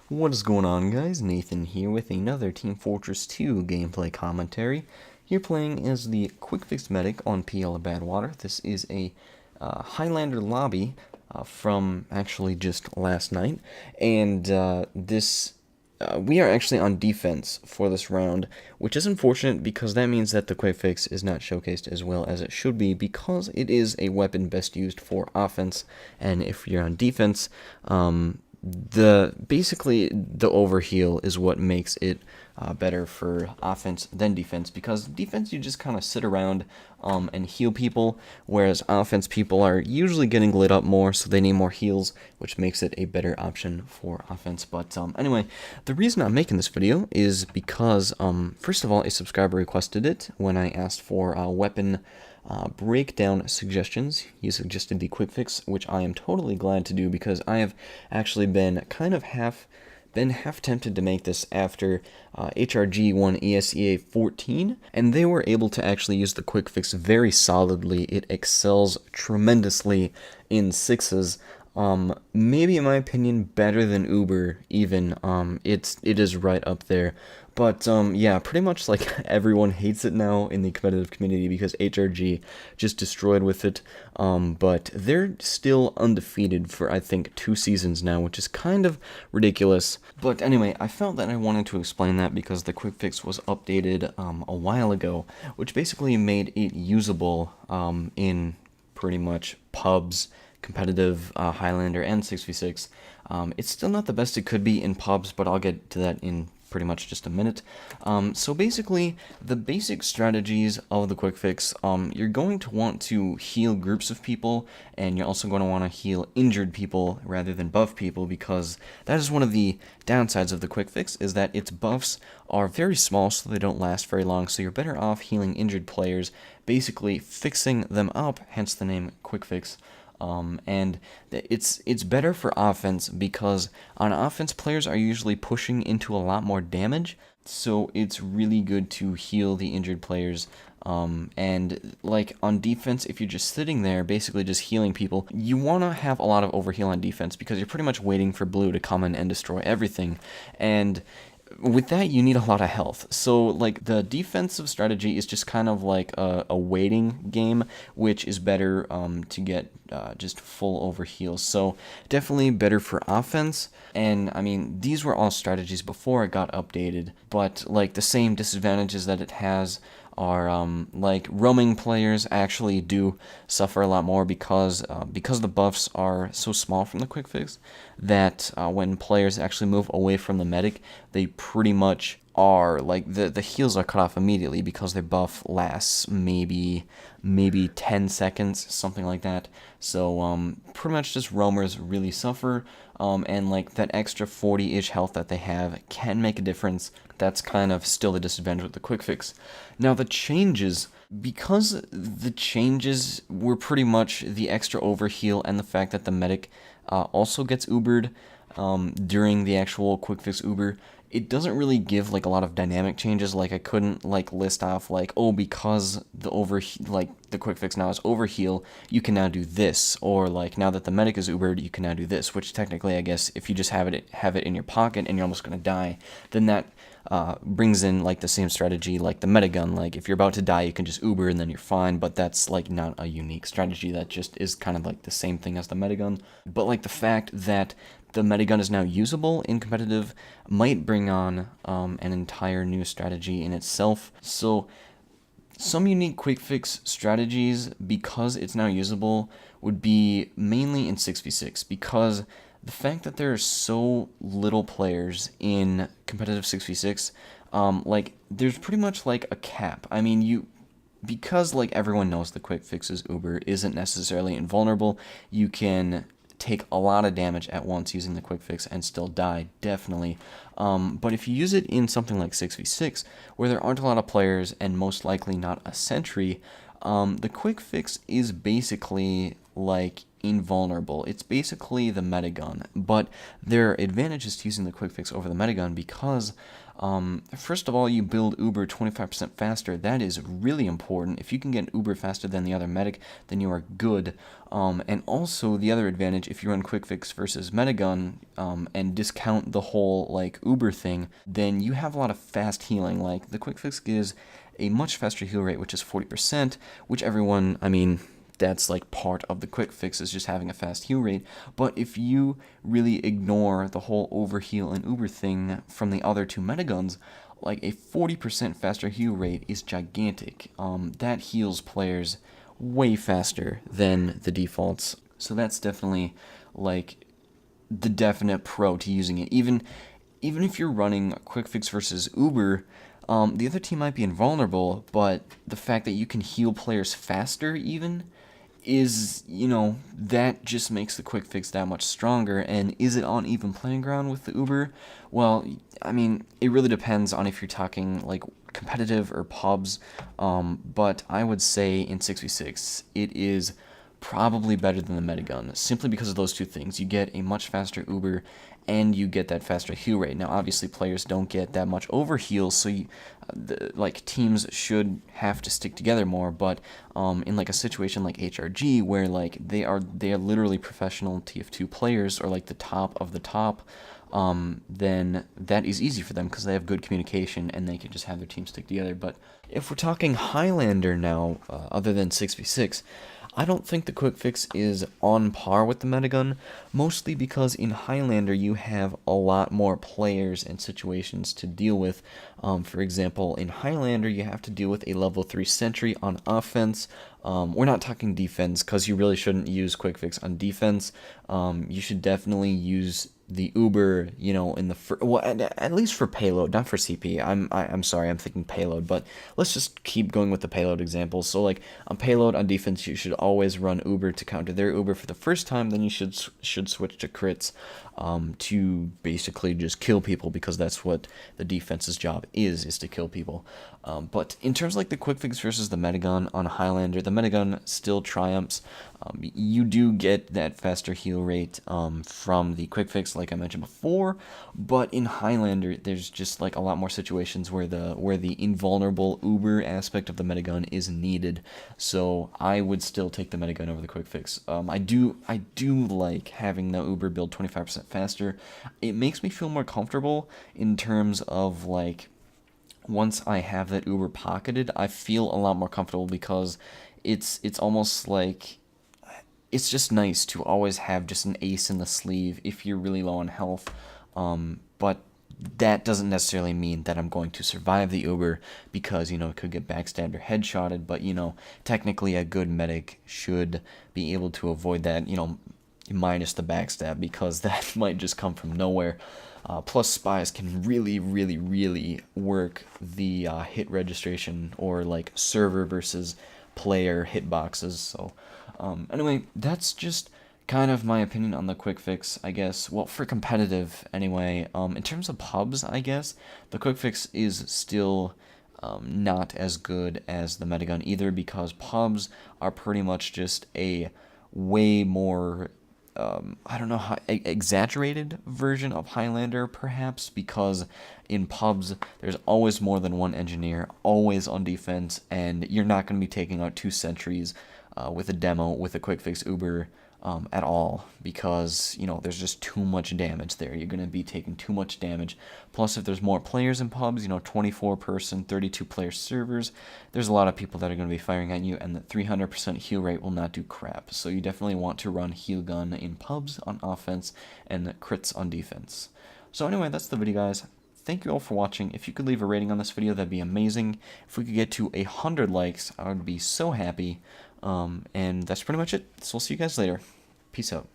What is going on, guys? Nathan here with another Team Fortress 2 gameplay commentary. Here playing as the Quick Fix Medic on PL Badwater. This is a Highlander lobby from actually just last night, and we are actually on defense for this round, which is unfortunate because that means that the Quick Fix is not showcased as well as it should be because it is a weapon best used for offense, and if you're on defense, basically the overheal is what makes it better for offense than defense, because defense you just kind of sit around and heal people, whereas offense people are usually getting lit up more, so they need more heals, which makes it a better option for offense. But anyway, the reason I'm making this video is because first of all, a subscriber requested it when I asked for weapon breakdown suggestions. He suggested the quick fix, which I am totally glad to do because I have actually been kind of half tempted to make this after HRG won ESEA 14, and they were able to actually use the quick fix very solidly. It excels tremendously in sixes. Maybe in my opinion better than Uber even. It is right up there. But yeah, pretty much like everyone hates it now in the competitive community because HRG just destroyed with it. But they're still undefeated for I think 2 seasons now, which is kind of ridiculous. But anyway, I felt that I wanted to explain that because the quick fix was updated a while ago, which basically made it usable in pretty much pubs, competitive Highlander, and 6v6. It's still not the best it could be in pubs, but I'll get to that in pretty much just a minute. So basically, the basic strategies of the quick fix, you're going to want to heal groups of people, and you're also going to want to heal injured people rather than buff people, because that is one of the downsides of the quick fix, is that its buffs are very small, so they don't last very long, so you're better off healing injured players, basically fixing them up, hence the name quick fix. And it's better for offense because on offense players are usually pushing into a lot more damage, so it's really good to heal the injured players. And like on defense, if you're just sitting there basically just healing people, you want to have a lot of overheal on defense because you're pretty much waiting for blue to come in and destroy everything, and with that, you need a lot of health. So, like, the defensive strategy is just kind of like a waiting game, which is better to get just full overheals. So, definitely better for offense. And, I mean, these were all strategies before it got updated, but, like, the same disadvantages that it has are like roaming players actually do suffer a lot more because the buffs are so small from the quick fix that when players actually move away from the medic, they pretty much are like the heals are cut off immediately because their buff lasts maybe 10 seconds, something like that. So pretty much just roamers really suffer, and like that extra 40-ish health that they have can make a difference. That's kind of still the disadvantage with the quick fix. Now the changes, because the changes were pretty much the extra overheal and the fact that the medic also gets Ubered during the actual quick fix Uber, it doesn't really give like a lot of dynamic changes. Like I couldn't like list off like, oh, because the quick fix now is overheal, you can now do this, or like now that the medic is Ubered, you can now do this. Which technically, I guess, if you just have it in your pocket and you're almost gonna die, then that brings in like the same strategy like the metagun. Like if you're about to die, you can just Uber and then you're fine, but that's like not a unique strategy. That just is kind of like the same thing as the metagun. But like the fact that the metagun is now usable in competitive might bring on an entire new strategy in itself. So some unique quick fix strategies, because it's now usable, would be mainly in 6v6, because the fact that there are so little players in competitive 6v6, like there's pretty much like a cap. I mean, because like everyone knows the quick fix's Uber isn't necessarily invulnerable, you can take a lot of damage at once using the quick fix and still die, definitely. But if you use it in something like 6v6, where there aren't a lot of players and most likely not a sentry, the quick fix is basically like invulnerable. It's basically the metagun, but there are advantages to using the quick fix over the metagun because First of all, you build Uber 25% faster. That is really important. If you can get Uber faster than the other medic, then you are good. And also the other advantage, if you run quick fix versus metagun, and discount the whole like Uber thing, then you have a lot of fast healing. Like the quick fix gives a much faster heal rate, which is 40%, which everyone, I mean, that's like part of the quick fix is just having a fast heal rate. But if you really ignore the whole overheal and Uber thing from the other two metaguns, like a 40% faster heal rate is gigantic. That heals players way faster than the defaults. So that's definitely like the definite pro to using it. Even if you're running quick fix versus Uber, the other team might be invulnerable, but the fact that you can heal players faster even is, that just makes the quick fix that much stronger. And is it on even playing ground with the Uber? Well, I mean, it really depends on if you're talking like competitive or pubs, but I would say in 6v6 it is probably better than the metagun, simply because of those two things. You get a much faster Uber, and you get that faster heal rate. Now, obviously, players don't get that much overheal, so like teams should have to stick together more. But in like a situation like HRG, where like they are literally professional TF2 players, or like the top of the top, then that is easy for them because they have good communication and they can just have their team stick together. But if we're talking Highlander now, other than 6v6, I don't think the quick fix is on par with the metagun, mostly because in Highlander you have a lot more players and situations to deal with. For example, in Highlander you have to deal with a level 3 sentry on offense. We're not talking defense, because you really shouldn't use quick fix on defense. You should definitely use the Uber, in the well, at least for payload, not for CP. I'm sorry, I'm thinking payload, but let's just keep going with the payload example. So like on payload on defense, you should always run Uber to counter their Uber for the first time. Then you should switch to crits, to basically just kill people, because that's what the defense's job is to kill people. But in terms of like the quick fix versus the metagun on Highlander, the metagun still triumphs. You do get that faster heal rate from the quick fix, like I mentioned before, but in Highlander there's just like a lot more situations where the invulnerable Uber aspect of the metagun is needed. So I would still take the metagun over the quick fix. I do like having the Uber build 25% faster. It makes me feel more comfortable in terms of like, once I have that Uber pocketed, I feel a lot more comfortable, because it's almost like, it's just nice to always have just an ace in the sleeve if you're really low on health. But that doesn't necessarily mean that I'm going to survive the Uber, because, it could get backstabbed or headshotted, but, technically a good medic should be able to avoid that, minus the backstab, because that might just come from nowhere. Plus, spies can really, really, really work the hit registration, or like server versus player hitboxes. So anyway, that's just kind of my opinion on the quick fix, I guess. Well, for competitive anyway. In terms of pubs, I guess the quick fix is still not as good as the metagun either, because pubs are pretty much just a way more, I don't know, how exaggerated version of Highlander, perhaps, because in pubs there's always more than one engineer, always on defense, and you're not going to be taking out 2 sentries with a demo with a quick fix Uber at all, because there's just too much damage there. You're going to be taking too much damage. Plus, if there's more players in pubs, 24 person 32 player servers, there's a lot of people that are going to be firing at you, and the 300% heal rate will not do crap. So you definitely want to run heal gun in pubs on offense and crits on defense. So anyway, that's the video, guys. Thank you all for watching. If you could leave a rating on this video, that'd be amazing. If we could get to 100 likes, I would be so happy. And that's pretty much it. So we'll see you guys later. Peace out.